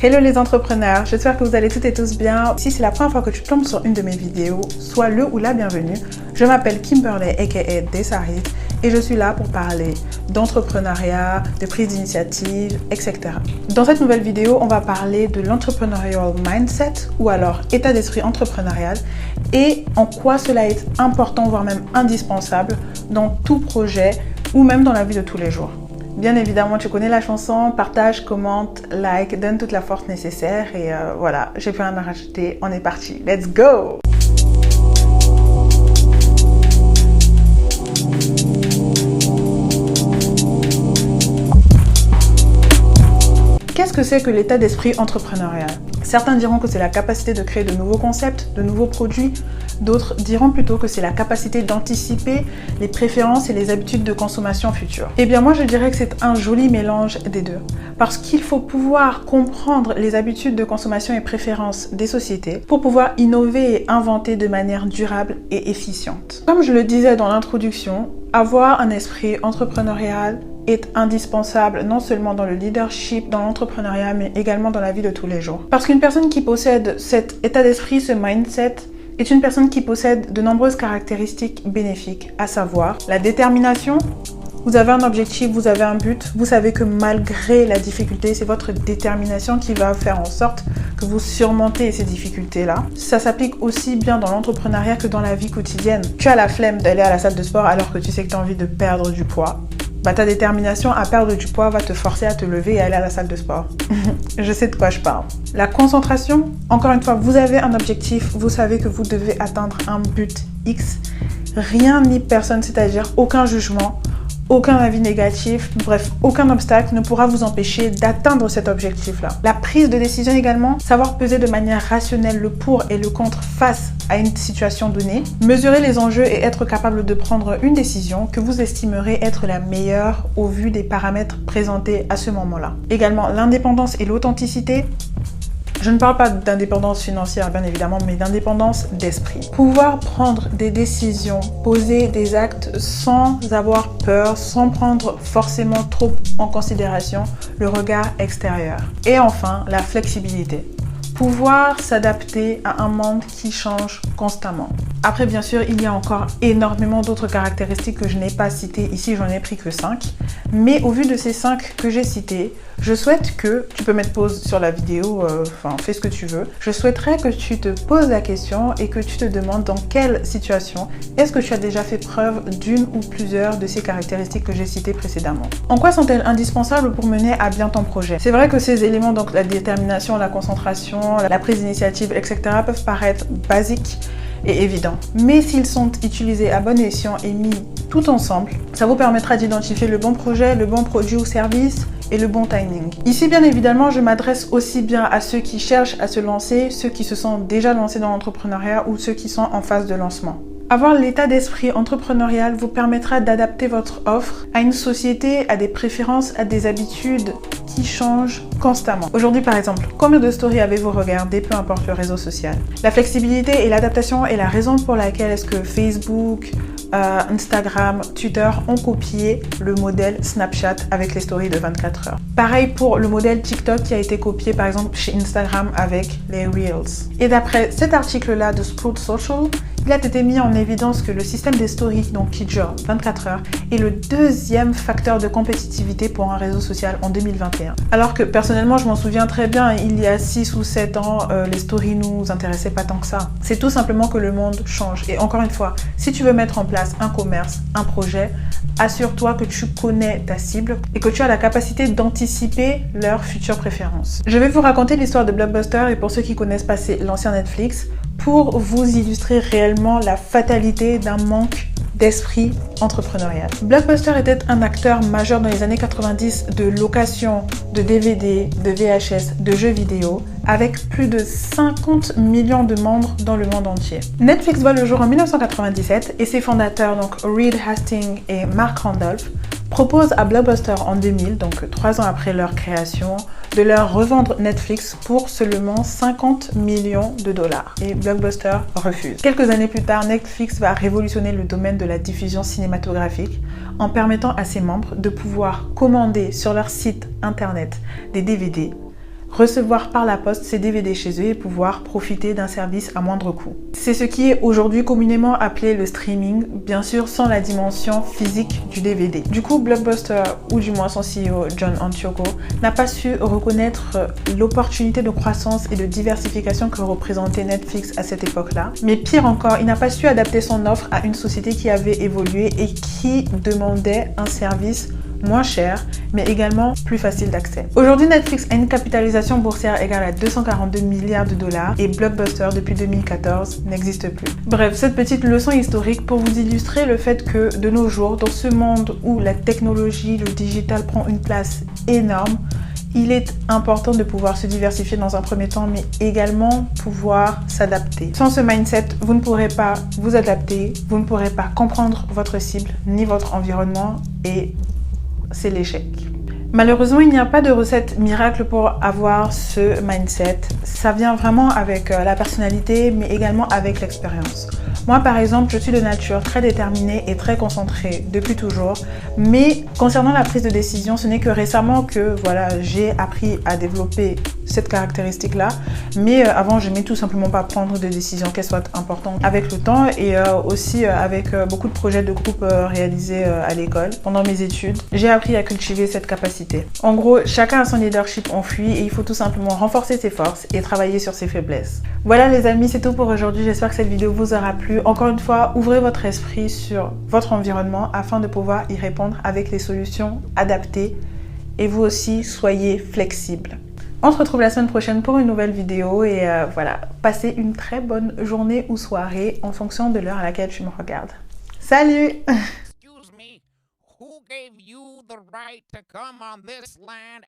Hello les entrepreneurs, j'espère que vous allez toutes et tous bien. Si c'est la première fois que tu tombes sur une de mes vidéos, sois le ou la bienvenue. Je m'appelle Kimberley aka Desarit et je suis là pour parler d'entrepreneuriat, de prise d'initiative, etc. Dans cette nouvelle vidéo, on va parler de l'entrepreneurial mindset ou alors état d'esprit entrepreneurial et en quoi cela est important, voire même indispensable dans tout projet ou même dans la vie de tous les jours. Bien évidemment, tu connais la chanson, partage, commente, like, donne toute la force nécessaire et voilà, j'ai plus rien à rajouter, on est parti, let's go! Qu'est-ce que c'est que l'état d'esprit entrepreneurial? Certains diront que c'est la capacité de créer de nouveaux concepts, de nouveaux produits. D'autres diront plutôt que c'est la capacité d'anticiper les préférences et les habitudes de consommation futures. Eh bien moi je dirais que c'est un joli mélange des deux. Parce qu'il faut pouvoir comprendre les habitudes de consommation et préférences des sociétés pour pouvoir innover et inventer de manière durable et efficiente. Comme je le disais dans l'introduction, avoir un esprit entrepreneurial est indispensable non seulement dans le leadership, dans l'entrepreneuriat, mais également dans la vie de tous les jours. Parce qu'une personne qui possède cet état d'esprit, ce mindset, est une personne qui possède de nombreuses caractéristiques bénéfiques, à savoir la détermination. Vous avez un objectif, vous avez un but, vous savez que malgré la difficulté, c'est votre détermination qui va faire en sorte que vous surmontez ces difficultés-là. Ça s'applique aussi bien dans l'entrepreneuriat que dans la vie quotidienne. Tu as la flemme d'aller à la salle de sport alors que tu sais que tu as envie de perdre du poids. Ta détermination à perdre du poids va te forcer à te lever et aller à la salle de sport. Je sais de quoi je parle. La concentration, encore une fois, vous avez un objectif, vous savez que vous devez atteindre un but X. Rien ni personne, c'est-à-dire aucun jugement, aucun avis négatif, bref, aucun obstacle ne pourra vous empêcher d'atteindre cet objectif-là. La prise de décision également, savoir peser de manière rationnelle le pour et le contre face à une situation donnée, mesurer les enjeux et être capable de prendre une décision que vous estimerez être la meilleure au vu des paramètres présentés à ce moment-là. Également, l'indépendance et l'authenticité. Je ne parle pas d'indépendance financière, bien évidemment, mais d'indépendance d'esprit. Pouvoir prendre des décisions, poser des actes sans avoir peur, sans prendre forcément trop en considération le regard extérieur. Et enfin, la flexibilité. Pouvoir s'adapter à un monde qui change constamment. Après, bien sûr, il y a encore énormément d'autres caractéristiques que je n'ai pas citées ici, j'en ai pris que 5. Mais au vu de ces 5 que j'ai cités, je souhaite que, tu peux mettre pause sur la vidéo, fais ce que tu veux. Je souhaiterais que tu te poses la question et que tu te demandes dans quelle situation est-ce que tu as déjà fait preuve d'une ou plusieurs de ces caractéristiques que j'ai citées précédemment. En quoi sont-elles indispensables pour mener à bien ton projet? C'est vrai que ces éléments, donc la détermination, la concentration, la prise d'initiative, etc. peuvent paraître basiques et évidents. Mais s'ils sont utilisés à bon escient et mis tout ensemble, ça vous permettra d'identifier le bon projet, le bon produit ou service et le bon timing. Ici, bien évidemment, je m'adresse aussi bien à ceux qui cherchent à se lancer, ceux qui se sont déjà lancés dans l'entrepreneuriat ou ceux qui sont en phase de lancement. Avoir l'état d'esprit entrepreneurial vous permettra d'adapter votre offre à une société, à des préférences, à des habitudes qui changent constamment. Aujourd'hui, par exemple, combien de stories avez-vous regardé, peu importe le réseau social? La flexibilité et l'adaptation est la raison pour laquelle est-ce que Facebook, Instagram, Twitter ont copié le modèle Snapchat avec les stories de 24 heures. Pareil pour le modèle TikTok qui a été copié par exemple chez Instagram avec les Reels. Et d'après cet article-là de Sprout Social, il a été mis en évidence que le système des stories, donc qui dure 24 heures, est le deuxième facteur de compétitivité pour un réseau social en 2021. Alors que personnellement, je m'en souviens très bien, il y a 6 ou 7 ans, les stories nous intéressaient pas tant que ça. C'est tout simplement que le monde change. Et encore une fois, si tu veux mettre en place un commerce, un projet, assure-toi que tu connais ta cible et que tu as la capacité d'anticiper leurs futures préférences. Je vais vous raconter l'histoire de Blockbuster et pour ceux qui connaissent pas, c'est l'ancien Netflix, pour vous illustrer réellement la fatalité d'un manque d'esprit entrepreneurial. Blockbuster était un acteur majeur dans les années 90 de location de DVD, de VHS, de jeux vidéo, avec plus de 50 millions de membres dans le monde entier. Netflix voit le jour en 1997 et ses fondateurs, donc Reed Hastings et Mark Randolph, proposent à Blockbuster en 2000, donc 3 ans après leur création, de leur revendre Netflix pour seulement 50 millions de dollars. Et Blockbuster refuse. Quelques années plus tard, Netflix va révolutionner le domaine de la diffusion cinématographique en permettant à ses membres de pouvoir commander sur leur site internet des DVD, recevoir par la poste ces DVD chez eux et pouvoir profiter d'un service à moindre coût. C'est ce qui est aujourd'hui communément appelé le streaming, bien sûr sans la dimension physique du DVD. Du coup, Blockbuster, ou du moins son CEO John Antioco, n'a pas su reconnaître l'opportunité de croissance et de diversification que représentait Netflix à cette époque-là. Mais pire encore, il n'a pas su adapter son offre à une société qui avait évolué et qui demandait un service moins cher, mais également plus facile d'accès. Aujourd'hui, Netflix a une capitalisation boursière égale à 242 milliards de dollars et Blockbuster, depuis 2014, n'existe plus. Bref, cette petite leçon historique pour vous illustrer le fait que de nos jours, dans ce monde où la technologie, le digital prend une place énorme, il est important de pouvoir se diversifier dans un premier temps, mais également pouvoir s'adapter. Sans ce mindset, vous ne pourrez pas vous adapter, vous ne pourrez pas comprendre votre cible ni votre environnement et c'est l'échec. Malheureusement, il n'y a pas de recette miracle pour avoir ce mindset. Ça vient vraiment avec la personnalité, mais également avec l'expérience. Moi, par exemple, je suis de nature très déterminée et très concentrée depuis toujours. Mais concernant la prise de décision, ce n'est que récemment que voilà, j'ai appris à développer cette caractéristique-là. Mais avant, je n'aimais tout simplement pas prendre de décisions, qu'elles soient importantes avec le temps et aussi avec beaucoup de projets de groupe réalisés à l'école pendant mes études. J'ai appris à cultiver cette capacité. En gros, chacun a son leadership enfui et il faut tout simplement renforcer ses forces et travailler sur ses faiblesses. Voilà les amis, c'est tout pour aujourd'hui. J'espère que cette vidéo vous aura plu. Encore une fois, ouvrez votre esprit sur votre environnement afin de pouvoir y répondre avec les solutions adaptées et vous aussi, soyez flexible. On se retrouve la semaine prochaine pour une nouvelle vidéo et voilà, passez une très bonne journée ou soirée en fonction de l'heure à laquelle tu me regardes. Salut! Excuse me, who gave you the right to come on this land